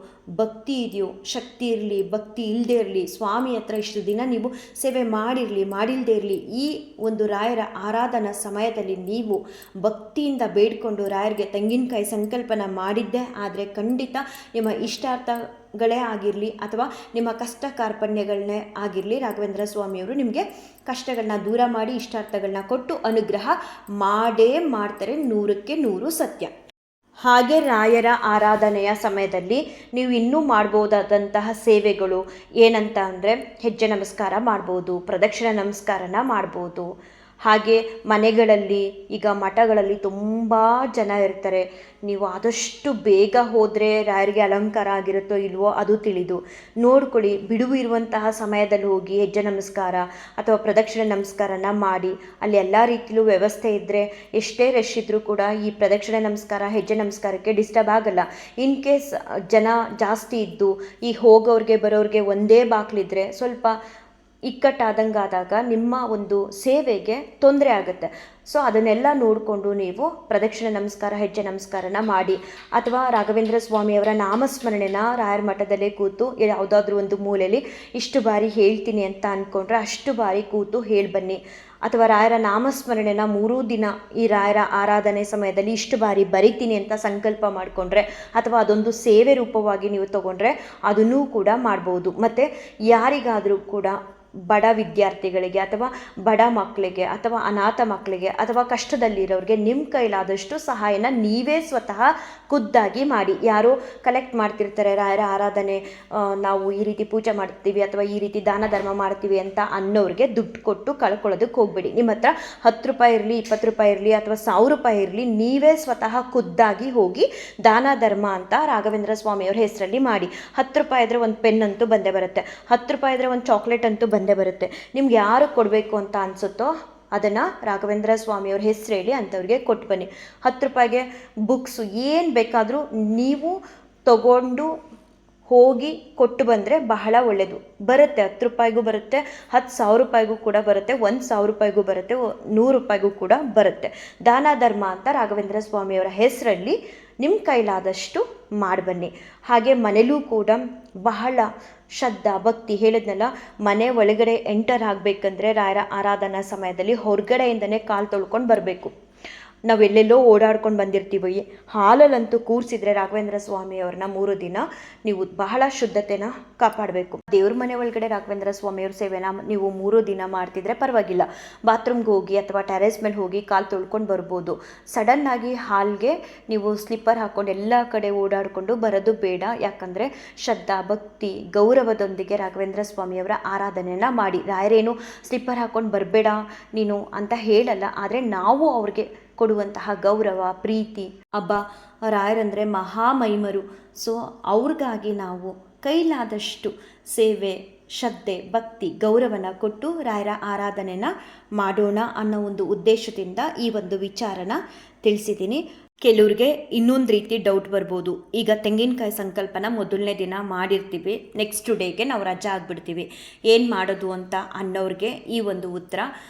ಭಕ್ತಿ ಇದೆಯೋ, ಶಕ್ತಿ ಇರಲಿ ಭಕ್ತಿ ಇಲ್ಲದೆ ಇರಲಿ, ಸ್ವಾಮಿ ಹತ್ರ ಇಷ್ಟು ದಿನ ನೀವು ಸೇವೆ ಮಾಡಿರಲಿ ಮಾಡಿಲ್ಲದೆ ಇರಲಿ, ಈ ಒಂದು ರಾಯರ ಆರಾಧನಾ ಸಮಯದಲ್ಲಿ ನೀವು ಭಕ್ತಿಯಿಂದ ಬೇಡಿಕೊಂಡು ರಾಯರಿಗೆ ತೆಂಗಿನಕಾಯಿ ಸಂಕಲ್ಪನ ಮಾಡಿದ್ದೇ ಆದರೆ ಖಂಡಿತ ನಿಮ್ಮ ಇಷ್ಟಾರ್ಥಗಳೇ ಆಗಿರಲಿ ಅಥವಾ ನಿಮ್ಮ ಕಷ್ಟ ಕಾರ್ಪಣ್ಯಗಳನ್ನೇ ಆಗಿರಲಿ, ರಾಘವೇಂದ್ರ ಸ್ವಾಮಿಯವರು ನಿಮಗೆ ಕಷ್ಟಗಳನ್ನ ದೂರ ಮಾಡಿ ಇಷ್ಟಾರ್ಥಗಳನ್ನ ಕೊಟ್ಟು ಅನುಗ್ರಹ ಮಾಡೇ ಮಾಡ್ತಾರೆ. 100ಕ್ಕೆ 100 ಸತ್ಯ. ಹಾಗೆ ರಾಯರ ಆರಾಧನೆಯ ಸಮಯದಲ್ಲಿ ನೀವು ಇನ್ನೂ ಮಾಡ್ಬೋದಾದಂತಹ ಸೇವೆಗಳು ಏನಂತ ಅಂದರೆ, ಹೆಜ್ಜೆ ನಮಸ್ಕಾರ ಮಾಡ್ಬೋದು, ಪ್ರದಕ್ಷಿಣೆ ನಮಸ್ಕಾರನ ಮಾಡ್ಬೋದು. ಹಾಗೆ ಮನೆಗಳಲ್ಲಿ ಈಗ ಮಠಗಳಲ್ಲಿ ತುಂಬ ಜನ ಇರ್ತಾರೆ, ನೀವು ಆದಷ್ಟು ಬೇಗ ಹೋದರೆ ರಾಯರಿಗೆ ಅಲಂಕಾರ ಆಗಿರುತ್ತೋ ಇಲ್ವೋ ಅದು ತಿಳಿದು ನೋಡ್ಕೊಳ್ಳಿ. ಬಿಡುವು ಇರುವಂತಹ ಸಮಯದಲ್ಲಿ ಹೋಗಿ ಹೆಜ್ಜೆ ನಮಸ್ಕಾರ ಅಥವಾ ಪ್ರದಕ್ಷಿಣೆ ನಮಸ್ಕಾರನ ಮಾಡಿ. ಅಲ್ಲಿ ಎಲ್ಲ ರೀತಿಯಲ್ಲೂ ವ್ಯವಸ್ಥೆ ಇದ್ದರೆ ಎಷ್ಟೇ ರಶ್ ಇದ್ದರೂ ಕೂಡ ಈ ಪ್ರದಕ್ಷಿಣೆ ನಮಸ್ಕಾರ ಹೆಜ್ಜೆ ನಮಸ್ಕಾರಕ್ಕೆ ಡಿಸ್ಟರ್ಬ್ ಆಗಲ್ಲ. ಇನ್ ಕೇಸ್ ಜನ ಜಾಸ್ತಿ ಇದ್ದು ಈ ಹೋಗೋರಿಗೆ ಬರೋರಿಗೆ ಒಂದೇ ಬಾಗಿಲಿದ್ರೆ ಸ್ವಲ್ಪ ಇಕ್ಕಟ್ಟಾದಂಗಾದಾಗ ನಿಮ್ಮ ಒಂದು ಸೇವೆಗೆ ತೊಂದರೆ ಆಗುತ್ತೆ. ಸೊ ಅದನ್ನೆಲ್ಲ ನೋಡಿಕೊಂಡು ನೀವು ಪ್ರದಕ್ಷಿಣೆ ನಮಸ್ಕಾರ ಹೆಜ್ಜೆ ನಮಸ್ಕಾರನ ಮಾಡಿ. ಅಥವಾ ರಾಘವೇಂದ್ರ ಸ್ವಾಮಿಯವರ ನಾಮಸ್ಮರಣೆನ ರಾಯರ ಮಠದಲ್ಲೇ ಕೂತು ಯಾವುದಾದ್ರೂ ಒಂದು ಮೂಲೆಯಲ್ಲಿ ಇಷ್ಟು ಬಾರಿ ಹೇಳ್ತೀನಿ ಅಂತ ಅಂದ್ಕೊಂಡ್ರೆ ಅಷ್ಟು ಬಾರಿ ಕೂತು ಹೇಳಿ ಬನ್ನಿ. ಅಥವಾ ರಾಯರ ನಾಮಸ್ಮರಣೆನ 3 ದಿನ ಈ ರಾಯರ ಆರಾಧನೆ ಸಮಯದಲ್ಲಿ ಇಷ್ಟು ಬಾರಿ ಬರಿತೀನಿ ಅಂತ ಸಂಕಲ್ಪ ಮಾಡಿಕೊಂಡ್ರೆ ಅಥವಾ ಅದೊಂದು ಸೇವೆ ರೂಪವಾಗಿ ನೀವು ತಗೊಂಡ್ರೆ ಅದನ್ನೂ ಕೂಡ ಮಾಡ್ಬೋದು. ಮತ್ತು ಯಾರಿಗಾದರೂ ಕೂಡ ಬಡ ವಿದ್ಯಾರ್ಥಿಗಳಿಗೆ ಅಥವಾ ಬಡ ಮಕ್ಕಳಿಗೆ ಅಥವಾ ಅನಾಥ ಮಕ್ಕಳಿಗೆ ಅಥವಾ ಕಷ್ಟದಲ್ಲಿರೋರಿಗೆ ನಿಮ್ಮ ಕೈಲಾದಷ್ಟು ಸಹಾಯನ ನೀವೇ ಸ್ವತಃ ಖುದ್ದಾಗಿ ಮಾಡಿ. ಯಾರೋ ಕಲೆಕ್ಟ್ ಮಾಡ್ತಿರ್ತಾರೆ ರಾಯರ ಆರಾಧನೆ ನಾವು ಈ ರೀತಿ ಪೂಜೆ ಮಾಡ್ತೀವಿ ಅಥವಾ ಈ ರೀತಿ ದಾನ ಧರ್ಮ ಮಾಡ್ತೀವಿ ಅಂತ ಅನ್ನೋರಿಗೆ ದುಡ್ಡು ಕೊಟ್ಟು ಕಳ್ಕೊಳ್ಳೋದಕ್ಕೆ ಹೋಗ್ಬೇಡಿ. ನಿಮ್ಮ ಹತ್ರ 10 ರೂಪಾಯಿ ಇರಲಿ 20 ರೂಪಾಯಿ ಇರಲಿ ಅಥವಾ 1000 ರೂಪಾಯಿ ಇರಲಿ, ನೀವೇ ಸ್ವತಃ ಖುದ್ದಾಗಿ ಹೋಗಿ ದಾನ ಧರ್ಮ ಅಂತ ರಾಘವೇಂದ್ರ ಸ್ವಾಮಿಯವ್ರ ಹೆಸರಲ್ಲಿ ಮಾಡಿ. 10 ರೂಪಾಯಿ ಇದ್ರೆ ಒಂದು ಪೆನ್ ಅಂತೂ ಬಂದೇ ಬರುತ್ತೆ, 10 ರೂಪಾಯಿ ಇದ್ರೆ ಒಂದು ಚಾಕ್ಲೇಟ್ ಅಂತೂ ಬಂದೇ ಬರುತ್ತೆ. ನಿಮ್ಗೆ ಯಾರು ಕೊಡಬೇಕು ಅಂತ ಅನಿಸುತ್ತೋ ಅದನ್ನು ರಾಘವೇಂದ್ರ ಸ್ವಾಮಿಯವ್ರ ಹೆಸರು ಹೇಳಿ ಅಂಥವ್ರಿಗೆ ಕೊಟ್ಟು ಬನ್ನಿ. 10 ರೂಪಾಯಿಗೆ ಬುಕ್ಸು ಏನು ಬೇಕಾದರೂ ನೀವು ತಗೊಂಡು ಹೋಗಿ ಕೊಟ್ಟು ಬಂದರೆ ಬಹಳ ಒಳ್ಳೆಯದು. ಬರುತ್ತೆ 10 ರೂಪಾಯಿಗೂ ಬರುತ್ತೆ, 10,000 ರೂಪಾಯಿಗೂ ಕೂಡ ಬರುತ್ತೆ, 1,000 ರೂಪಾಯಿಗೂ ಬರುತ್ತೆ, 100 ರೂಪಾಯಿಗೂ ಕೂಡ ಬರುತ್ತೆ. ದಾನ ಧರ್ಮ ಅಂತ ರಾಘವೇಂದ್ರ ಸ್ವಾಮಿಯವರ ಹೆಸರಲ್ಲಿ ನಿಮ್ಮ ಕೈಲಾದಷ್ಟು ಮಾಡಿಬನ್ನಿ. ಹಾಗೆ ಮನೇಲೂ ಕೂಡ ಬಹಳ ಶ್ರದ್ಧಾ ಭಕ್ತಿ ಹೇಳಿದ್ನಲ್ಲ, ಮನೆ ಒಳಗಡೆ ಎಂಟರ್ ಆಗಬೇಕಂದ್ರೆ ರಾಯರ ಆರಾಧನಾ ಸಮಯದಲ್ಲಿ ಹೊರಗಡೆಯಿಂದನೇ ಕಾಲು ತೊಳ್ಕೊಂಡು ಬರಬೇಕು. ನಾವೆಲ್ಲೆಲ್ಲೋ ಓಡಾಡ್ಕೊಂಡು ಬಂದಿರ್ತೀವಿ, ಹಾಲಲ್ಲಂತೂ ಕೂರಿಸಿದ್ರೆ ರಾಘವೇಂದ್ರ ಸ್ವಾಮಿಯವ್ರನ್ನ 3 ದಿನ ನೀವು ಬಹಳ ಶುದ್ಧತೆನ ಕಾಪಾಡಬೇಕು. ದೇವ್ರ ಮನೆ ಒಳಗಡೆ ರಾಘವೇಂದ್ರ ಸ್ವಾಮಿಯವ್ರ ಸೇವೆನ ನೀವು 3 ದಿನ ಮಾಡ್ತಿದ್ರೆ ಪರವಾಗಿಲ್ಲ, ಬಾತ್ರೂಮ್ಗೆ ಹೋಗಿ ಅಥವಾ ಟೆರೆಸ್ ಮೇಲೆ ಹೋಗಿ ಕಾಲು ತೊಳ್ಕೊಂಡು ಬರ್ಬೋದು. ಸಡನ್ನಾಗಿ ಹಾಲ್ಗೆ ನೀವು ಸ್ಲಿಪ್ಪರ್ ಹಾಕ್ಕೊಂಡು ಎಲ್ಲ ಕಡೆ ಓಡಾಡಿಕೊಂಡು ಬರೋದು ಬೇಡ. ಯಾಕಂದರೆ ಶ್ರದ್ಧಾ ಭಕ್ತಿ ಗೌರವದೊಂದಿಗೆ ರಾಘವೇಂದ್ರ ಸ್ವಾಮಿಯವರ ಆರಾಧನೆಯನ್ನು ಮಾಡಿ. ರಾಯರೇನು ಸ್ಲಿಪ್ಪರ್ ಹಾಕ್ಕೊಂಡು ಬರಬೇಡ ನೀನು ಅಂತ ಹೇಳಲ್ಲ, ಆದರೆ ನಾವು ಅವ್ರಿಗೆ ಕೊಡುವಂತಹ ಗೌರವ ಪ್ರೀತಿ, ರಾಯರಂದರೆ ಮಹಾಮಹಿಮರು. ಸೊ ಅವ್ರಿಗಾಗಿ ನಾವು ಕೈಲಾದಷ್ಟು ಸೇವೆ ಶ್ರದ್ಧೆ ಭಕ್ತಿ ಗೌರವನ ಕೊಟ್ಟು ರಾಯರ ಆರಾಧನೆನ ಮಾಡೋಣ ಅನ್ನೋ ಒಂದು ಉದ್ದೇಶದಿಂದ ಈ ಒಂದು ವಿಚಾರನ ತಿಳಿಸಿದ್ದೀನಿ. ಕೆಲವ್ರಿಗೆ ಇನ್ನೊಂದು ರೀತಿ ಡೌಟ್ ಬರ್ಬೋದು. ಈಗ ತೆಂಗಿನಕಾಯಿ ಸಂಕಲ್ಪನ ಮೊದಲನೇ ದಿನ ಮಾಡಿರ್ತೀವಿ, ನೆಕ್ಸ್ಟ್ ಡೇಗೆ ನಾವು ರಜಾ ಆಗಿಬಿಡ್ತೀವಿ, ಏನು ಮಾಡೋದು ಅಂತ ಅನ್ನೋರಿಗೆ ಈ ಒಂದು ಉತ್ತರ.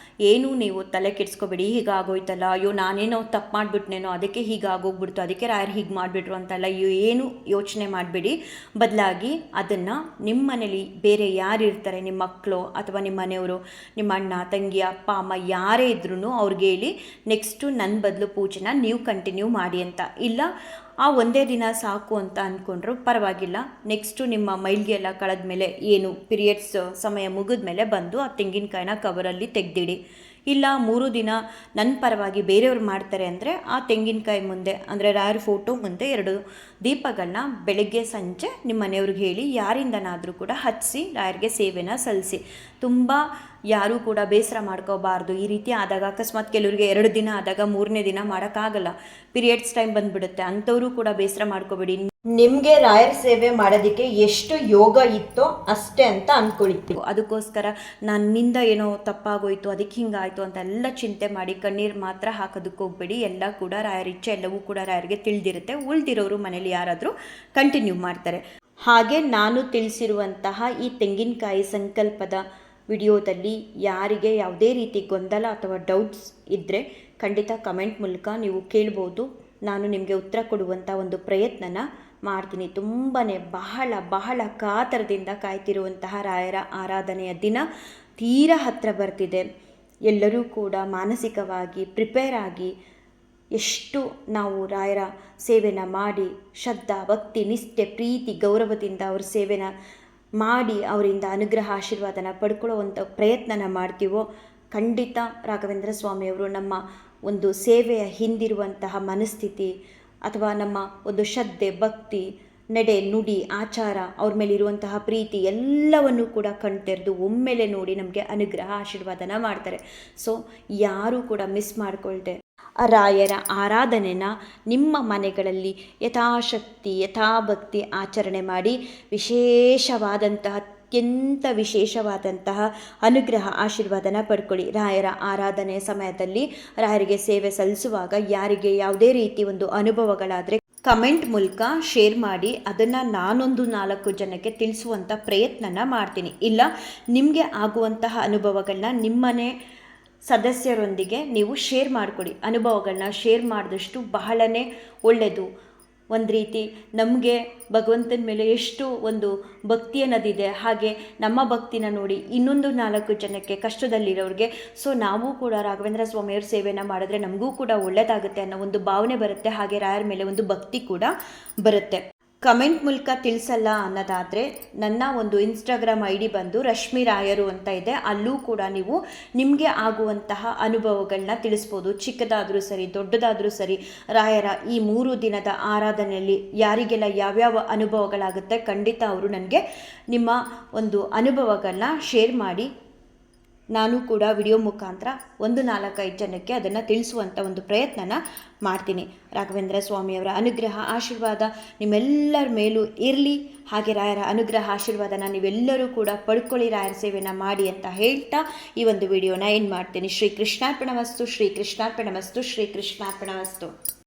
ಏನು ನೀವು ತಲೆ ಕೆಡಿಸ್ಕೋಬೇಡಿ, ಹೀಗಾಗೋಯ್ತಲ್ಲ, ಅಯ್ಯೋ ನಾನೇನೋ ತಪ್ಪು ಮಾಡಿಬಿಟ್ನೇನೋ ಅದಕ್ಕೆ ಹೀಗಾಗೋಗ್ಬಿಡ್ತು, ಅದಕ್ಕೆ ರಾಯರು ಹೀಗೆ ಮಾಡಿಬಿಟ್ರು ಅಂತೆಲ್ಲ ಏನು ಯೋಚನೆ ಮಾಡಬೇಡಿ. ಬದಲಾಗಿ ಅದನ್ನು ನಿಮ್ಮ ಮನೇಲಿ ಬೇರೆ ಯಾರು ಇರ್ತಾರೆ, ನಿಮ್ಮ ಮಕ್ಕಳು ಅಥವಾ ನಿಮ್ಮ ಮನೆಯವರು, ನಿಮ್ಮ ಅಣ್ಣ ತಂಗಿ ಅಪ್ಪ ಅಮ್ಮ ಯಾರೇ ಇದ್ರೂ ಅವ್ರಿಗೆ ಹೇಳಿ ನೆಕ್ಸ್ಟು ನನ್ನ ಬದಲು ಪೂಜೆನ ನೀವು ಕಂಟಿನ್ಯೂ ಮಾಡಿ ಅಂತ. ಇಲ್ಲ ಆ ಒಂದೇ ದಿನ ಸಾಕು ಅಂತ ಅಂದ್ಕೊಂಡ್ರು ಪರವಾಗಿಲ್ಲ, ನೆಕ್ಸ್ಟು ನಿಮ್ಮ ಮೈಲ್ಗೆ ಎಲ್ಲ ಕಳೆದ ಮೇಲೆ ಏನು ಪೀರಿಯಡ್ಸ್ ಸಮಯ ಮುಗಿದ ಮೇಲೆ ಬಂದು ಆ ತೆಂಗಿನಕಾಯಿನ ಕವರಲ್ಲಿ ತೆಗೆದಿಡಿ. ಇಲ್ಲ 3 ದಿನ ನನ್ನ ಪರವಾಗಿ ಬೇರೆಯವ್ರು ಮಾಡ್ತಾರೆ ಅಂದರೆ ಆ ತೆಂಗಿನಕಾಯಿ ಮುಂದೆ ಅಂದರೆ ರಾಯರ ಫೋಟೋ ಮುಂದೆ 2 ದೀಪಗಳನ್ನ ಬೆಳಗ್ಗೆ ಸಂಜೆ ನಿಮ್ಮ ಮನೆಯವ್ರಿಗೆ ಹೇಳಿ ಯಾರಿಂದನಾದರೂ ಕೂಡ ಹಚ್ಚಿಸಿ ರಾಯರಿಗೆ ಸೇವೆನ ಸಲ್ಲಿಸಿ. ತುಂಬ ಯಾರೂ ಕೂಡ ಬೇಸರ ಮಾಡ್ಕೋಬಾರ್ದು. ಈ ರೀತಿ ಆದಾಗ ಅಕಸ್ಮಾತ್ ಕೆಲವರಿಗೆ 2 ದಿನ ಆದಾಗ 3ನೇ ದಿನ ಮಾಡೋಕ್ಕಾಗಲ್ಲ, ಪೀರಿಯಡ್ಸ್ ಟೈಮ್ ಬಂದುಬಿಡುತ್ತೆ, ಅಂಥವರು ಕೂಡ ಬೇಸರ ಮಾಡ್ಕೋಬೇಡಿ. ನಿಮಗೆ ರಾಯರ ಸೇವೆ ಮಾಡೋದಕ್ಕೆ ಎಷ್ಟು ಯೋಗ ಇತ್ತೋ ಅಷ್ಟೇ ಅಂತ ಅಂದ್ಕೊಳ್ತೀವಿ. ಅದಕ್ಕೋಸ್ಕರ ನನ್ನಿಂದ ಏನೋ ತಪ್ಪಾಗೋಯ್ತು ಅದಕ್ಕೆ ಹಿಂಗಾಯಿತು ಅಂತೆಲ್ಲ ಚಿಂತೆ ಮಾಡಿ ಕಣ್ಣೀರು ಮಾತ್ರ ಹಾಕೋದಕ್ಕೆ ಹೋಗಬೇಡಿ. ಎಲ್ಲ ಕೂಡ ರಾಯರ ಇಚ್ಛೆ, ಎಲ್ಲವೂ ಕೂಡ ರಾಯರಿಗೆ ತಿಳಿದಿರುತ್ತೆ. ಉಳಿದಿರೋರು ಮನೇಲಿ ಯಾರಾದರೂ ಕಂಟಿನ್ಯೂ ಮಾಡ್ತಾರೆ. ಹಾಗೆ ನಾನು ತಿಳಿಸಿರುವಂತಹ ಈ ತೆಂಗಿನಕಾಯಿ ಸಂಕಲ್ಪದ ವಿಡಿಯೋದಲ್ಲಿ ಯಾರಿಗೆ ಯಾವುದೇ ರೀತಿ ಗೊಂದಲ ಅಥವಾ ಡೌಟ್ಸ್ ಇದ್ದರೆ ಖಂಡಿತ ಕಮೆಂಟ್ ಮೂಲಕ ನೀವು ಕೇಳ್ಬೋದು. ನಾನು ನಿಮಗೆ ಉತ್ತರ ಕೊಡುವಂಥ ಒಂದು ಪ್ರಯತ್ನನ ಮಾಡ್ತೀನಿ. ತುಂಬಾ ಬಹಳ ಬಹಳ ಕಾತರದಿಂದ ಕಾಯ್ತಿರುವಂತಹ ರಾಯರ ಆರಾಧನೆಯ ದಿನ ತೀರಾ ಹತ್ತಿರ ಬರ್ತಿದೆ. ಎಲ್ಲರೂ ಕೂಡ ಮಾನಸಿಕವಾಗಿ ಪ್ರಿಪೇರ್ ಆಗಿ ಎಷ್ಟು ನಾವು ರಾಯರ ಸೇವೆನ ಮಾಡಿ ಶ್ರದ್ಧಾ ಭಕ್ತಿ ನಿಷ್ಠೆ ಪ್ರೀತಿ ಗೌರವದಿಂದ ಅವ್ರ ಸೇವೆನ ಮಾಡಿ ಅವರಿಂದ ಅನುಗ್ರಹ ಆಶೀರ್ವಾದನ ಪಡ್ಕೊಳ್ಳುವಂಥ ಪ್ರಯತ್ನನ ಮಾಡ್ತೀವೋ, ಖಂಡಿತ ರಾಘವೇಂದ್ರ ಸ್ವಾಮಿಯವರು ನಮ್ಮ ಒಂದು ಸೇವೆಯ ಹಿಂದಿರುವಂತಹ ಮನಸ್ಥಿತಿ ಅಥವಾ ನಮ್ಮ ಒಂದು ಶ್ರದ್ಧೆ ಭಕ್ತಿ ನಡೆ ನುಡಿ ಆಚಾರ ಅವ್ರ ಮೇಲಿರುವಂತಹ ಪ್ರೀತಿ ಎಲ್ಲವನ್ನು ಕೂಡ ಕಣ್ತೆರೆದು ಒಮ್ಮೆಲೆ ನೋಡಿ ನಮಗೆ ಅನುಗ್ರಹ ಆಶೀರ್ವಾದನ ಮಾಡ್ತಾರೆ. ಸೊ ಯಾರೂ ಕೂಡ ಮಿಸ್ ಮಾಡಿಕೊಳ್ದೆ ರಾಯರ ಆರಾಧನೆನ ನಿಮ್ಮ ಮನೆಗಳಲ್ಲಿ ಯಥಾಶಕ್ತಿ ಯಥಾಭಕ್ತಿ ಆಚರಣೆ ಮಾಡಿ ಅತ್ಯಂತ ವಿಶೇಷವಾದಂತಹ ಅನುಗ್ರಹ ಆಶೀರ್ವಾದನ ಪಡ್ಕೊಳ್ಳಿ. ರಾಯರ ಆರಾಧನೆಯ ಸಮಯದಲ್ಲಿ ರಾಯರಿಗೆ ಸೇವೆ ಸಲ್ಲಿಸುವಾಗ ಯಾರಿಗೆ ಯಾವುದೇ ರೀತಿ ಒಂದು ಅನುಭವಗಳಾದರೆ ಕಮೆಂಟ್ ಮೂಲಕ ಶೇರ್ ಮಾಡಿ, ಅದನ್ನು ನಾನೊಂದು 4 ಜನಕ್ಕೆ ತಿಳಿಸುವಂಥ ಪ್ರಯತ್ನನ ಮಾಡ್ತೀನಿ. ಇಲ್ಲ ನಿಮಗೆ ಆಗುವಂತಹ ಅನುಭವಗಳನ್ನ ನಿಮ್ಮನೆ ಸದಸ್ಯರೊಂದಿಗೆ ನೀವು ಶೇರ್ ಮಾಡಿಕೊಡಿ. ಅನುಭವಗಳನ್ನ ಶೇರ್ ಮಾಡಿದಷ್ಟು ಬಹಳನೇ ಒಳ್ಳೆಯದು. ಒಂದು ರೀತಿ ನಮಗೆ ಭಗವಂತನ ಮೇಲೆ ಎಷ್ಟು ಒಂದು ಭಕ್ತಿ ಅನ್ನೋದಿದೆ, ಹಾಗೆ ನಮ್ಮ ಭಕ್ತಿನ ನೋಡಿ ಇನ್ನೊಂದು 4 ಜನಕ್ಕೆ ಕಷ್ಟದಲ್ಲಿರೋರಿಗೆ ಸೊ ನಾವು ಕೂಡ ರಾಘವೇಂದ್ರ ಸ್ವಾಮಿಯವ್ರ ಸೇವೆನ ಮಾಡಿದ್ರೆ ನಮಗೂ ಕೂಡ ಒಳ್ಳೆಯದಾಗುತ್ತೆ ಅನ್ನೋ ಒಂದು ಭಾವನೆ ಬರುತ್ತೆ. ಹಾಗೆ ರಾಯರ ಮೇಲೆ ಒಂದು ಭಕ್ತಿ ಕೂಡ ಬರುತ್ತೆ. ಕಮೆಂಟ್ ಮೂಲಕ ತಿಳಿಸಲ್ಲ ಅನ್ನೋದಾದರೆ ನನ್ನ ಒಂದು ಇನ್ಸ್ಟಾಗ್ರಾಮ್ ID ಬಂದು ರಶ್ಮಿ ರಾಯರು ಅಂತ ಇದೆ. ಅಲ್ಲೂ ಕೂಡ ನೀವು ನಿಮಗೆ ಆಗುವಂತಹ ಅನುಭವಗಳನ್ನ ತಿಳಿಸ್ಬೋದು. ಚಿಕ್ಕದಾದರೂ ಸರಿ ದೊಡ್ಡದಾದರೂ ಸರಿ ರಾಯರ ಈ 3 ದಿನದ ಆರಾಧನೆಯಲ್ಲಿ ಯಾರಿಗೆಲ್ಲ ಯಾವ್ಯಾವ ಅನುಭವಗಳಾಗುತ್ತೆ ಖಂಡಿತ ಅವರು ನನಗೆ ನಿಮ್ಮ ಒಂದು ಅನುಭವಗಳನ್ನ ಶೇರ್ ಮಾಡಿ, ನಾನು ಕೂಡ ವಿಡಿಯೋ ಮುಖಾಂತರ ಒಂದು 4-5 ಜನಕ್ಕೆ ಅದನ್ನು ತಿಳಿಸುವಂಥ ಒಂದು ಪ್ರಯತ್ನನ ಮಾಡ್ತೀನಿ. ರಾಘವೇಂದ್ರ ಸ್ವಾಮಿಯವರ ಅನುಗ್ರಹ ಆಶೀರ್ವಾದ ನಿಮ್ಮೆಲ್ಲರ ಮೇಲೂ ಇರಲಿ. ಹಾಗೆ ರಾಯರ ಅನುಗ್ರಹ ಆಶೀರ್ವಾದನ ನೀವೆಲ್ಲರೂ ಕೂಡ ಪಡ್ಕೊಳ್ಳಿ, ರಾಯರ ಸೇವೆನ ಮಾಡಿ ಅಂತ ಹೇಳ್ತಾ ಈ ಒಂದು ವಿಡಿಯೋನ ಏನು ಮಾಡ್ತೀನಿ. ಶ್ರೀ ಕೃಷ್ಣಾರ್ಪಣಮಸ್ತು, ಶ್ರೀ ಕೃಷ್ಣಾರ್ಪಣಮಸ್ತು, ಶ್ರೀ ಕೃಷ್ಣಾರ್ಪಣಮಸ್ತು.